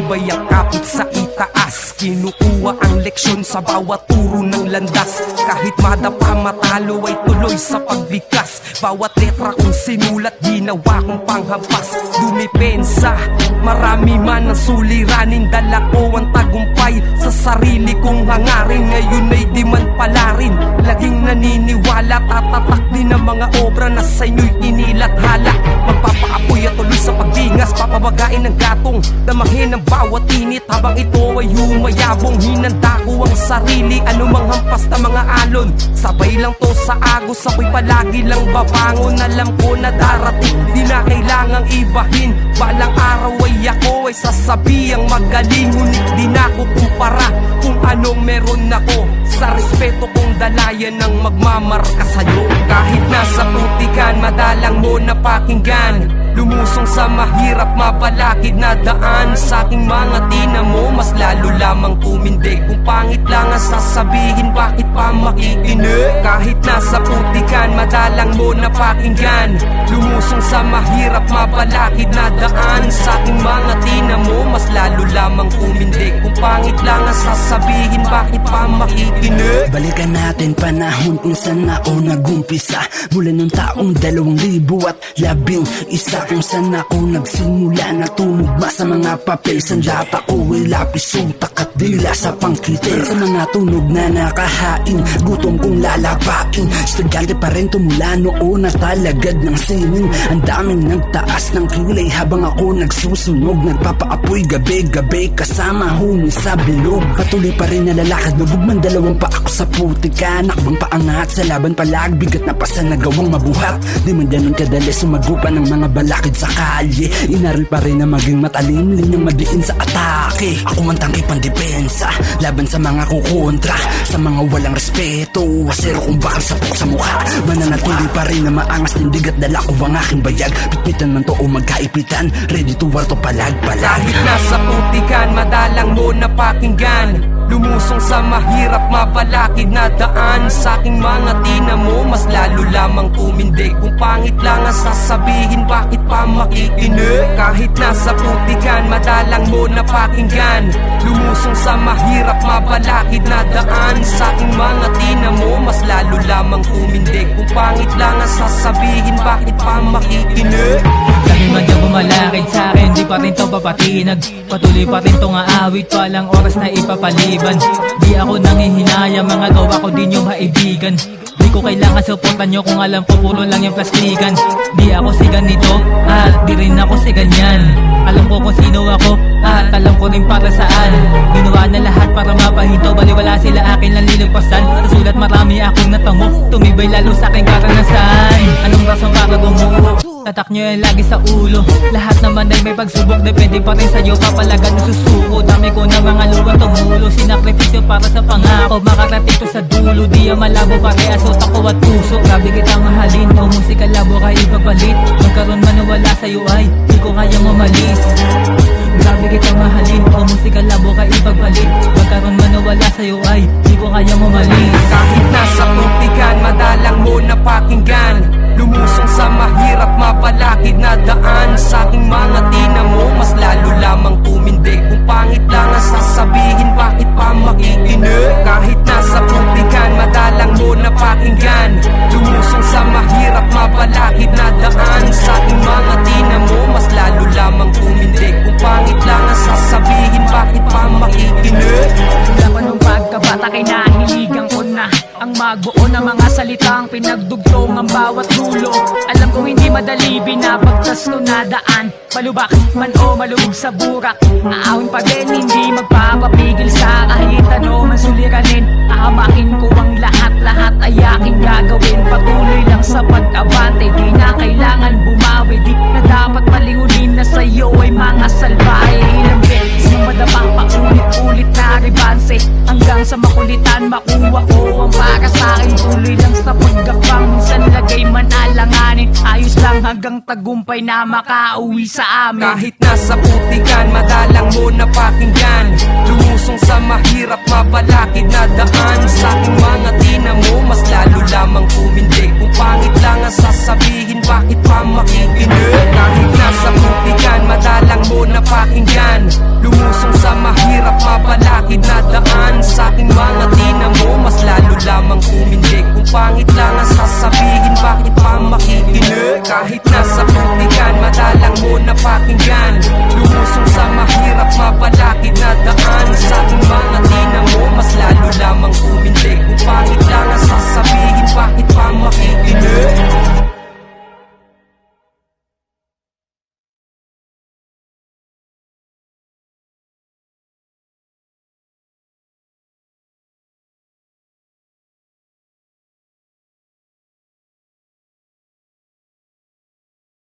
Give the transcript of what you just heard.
matibay ang kapit sa itaas. Kinukuha ang leksyon sa bawat turo ng landas. Kahit madapa matalo ay tuloy sa pagbigkas. Bawat letra kong sinulat ginawa kong panghampas. Dumipensa, marami man ang suliranin. Dala ko ang tagumpay sa sarili kong hangarin. Ngayon ay di man pala rin laging naniniwala. Tatatak din ang mga obra na sa inyo'y inilathala. Magpapaapoy at tuloy sa pagdingas. Papabagain ng gatong, damahin ang bawat init. Habang ito ay humayabong, hinanda ko ang sarili. Anumang hampas na mga alon, sabay lang to sa agos. Sabay palagi lang babangon. Alam ko na darating, di na kailangang ibahin. Balang araw ay ako ay sasabihang magaling. Ngunit di na ko kumpara kung anong meron ako. Sa respeto kong dalayan ng magmamarka sa'yo. Kahit nasa putikan, madalang mo na pakinggan. Lumusong sa mahirap, mabalakid na daan. Sa aking mga tinamo, mas lalo lamang tumindig. Kung pangit lang ang sasabihin, bakit pa makikinig? Kahit nasa putikan, madalang mo na pakinggan. Lumusong sa mahirap, mabalakid na daan. Sa aking mga tinamo, mas lalo lamang tumindig. Kung pangit lang ang sasabihin, bakit pa makikinig? Balikan natin panahon kung saan ako nagumpisa. Mula nung taong 2011, kung saan ako nagsimula na tumugma sa mga papel. Sandat ako ay lapis, utak at dila sa pangkitil. Sa mga tunog na nakahain, gutom kong lalapain. Estudyante pa rin tumula noon na talagad ng sining. Ang daming nagtaas ng kilay habang ako nagsusunog. Nagpapaapoy gabi-gabi kasama huni sa bilog. Patuloy pa rin nalalakad, nabugman dalawang pa ako sa putika. Nakbang paangat sa laban palag, bigat na pasa nagawang mabuhat. Di man ganun kadali sumagupa ng mga balakid sa kalye. Inaril pa rin na maging matalim, linyang madiin sa atake. Ako man tanggi pandepensa, laban sa mga kukontra, sa mga walang respeto. Wasero kong bakal sapok sa mukha. Mananatili pa rin na maangas tindig at dala ko ang aking bayag. Pitpitan man to o magkaipitan, ready to war to palag-palag. Kahit nasa putikan, madalang mo na pakinggan. Lumusong sa mahirap, mabalakid na daan. Sa aking mga tinamo, mas lalo lamang tumindig. Kung pangit lang ang sasabihin, bakit pa makikinig? Kahit nasa putikan, madalang mo na pakinggan. Lumusong sa mahirap, mabalakid na daan. Sa aking mga tinamo, mas lalo lamang tumindig. Kung pangit lang ang sasabihin, bakit pa makikinig? Lagi man dyan bumalakid sa'kin, di pa rin to papatinag. Patuloy pa rin tong aawit, walang oras na ipapaliban. Di ako nangihinayang, mga gawa ko din yung maibigan. Di ko kailangan supportan nyo kung alam ko puro lang yung plastikan. Di ako si ganito at di rin ako si ganyan. Alam ko kung sino ako at alam ko rin para saan. Ginawa na lahat para mapahinto, baliwala sila akin lang lilagpasan. Sa sulat marami akong natamo, tumibay lalo sa aking karanasan. Anong rason para gumuho? Tatak nyo yan lagi sa ulo. Lahat naman ay may pagsubok, depende pa rin sa'yo kapalagan mo susuko. Dami ko na mga luwang tumulo, sinakripisyo para sa pangako. Makarating to sa dulo, di ang malabo parehas utak ko at puso. Grabe kitang mahalin, o musika labo ka ipapalit. Magkaroon man o wala sa'yo ay di ko kayang umalis. Grabe kitang mahalin, o musika labo ka ipagpalit. Magkaroon man o wala sa'yo ay di ko kayang umalis. Kahit nasa putikan, madalang mo na pakinggan. Lumusong sa mahirap, mabalakid na daan. Sa aking mga tinamo, mas lalo lamang tumindig. Kung pangit lang ang sasabihin, bakit pa makikinig? Kahit nasa putikan, madalang mo na pakinggan. Lumusong sa mahirap, mabalakid na daan. Sa aking mga tinamo, mas lalo lamang tumindig. Kung pangit lang ang sasabihin, bakit pa makikinig? Laban ng pagkabata kay nahiligan ko na ang magbuo ng mga salitang pinagdugtong ang bawat dulo. Alam kong hindi madali, binabagtas ko na daan. Malubak man o malubog sa burak, aawin pa din, hindi magpapapigil sa kahit ano man suliranin. Ahamakin ko ang lahat ay aking gagawin. Patuloy lang sa pag-abante, di na kailangan bumawi. Di na dapat palingunin na sa'yo ay mga salbahe. Ilang beses na madama pa ulit-ulit na ribanse, hanggang sa makulitan makuha ko ang para sa'kin. Tuloy lang sa pagkakang, minsan lagay man alanganin. Ayos lang hanggang tagumpay na makauwi sa amin. Kahit nasa putikan, madalang mo na pakinggan. Lumusong sa mahirap, mabalakid na daan. Sa aking mga tinamo, mas lalo lamang tumindig. Kung pangit lang ang sasabihin, bakit pa makikinig? Kahit nasa sa putikan, madalang mo na pakinggan. Lumusong sa mahirap, mabalakid na daan. Sa aking mga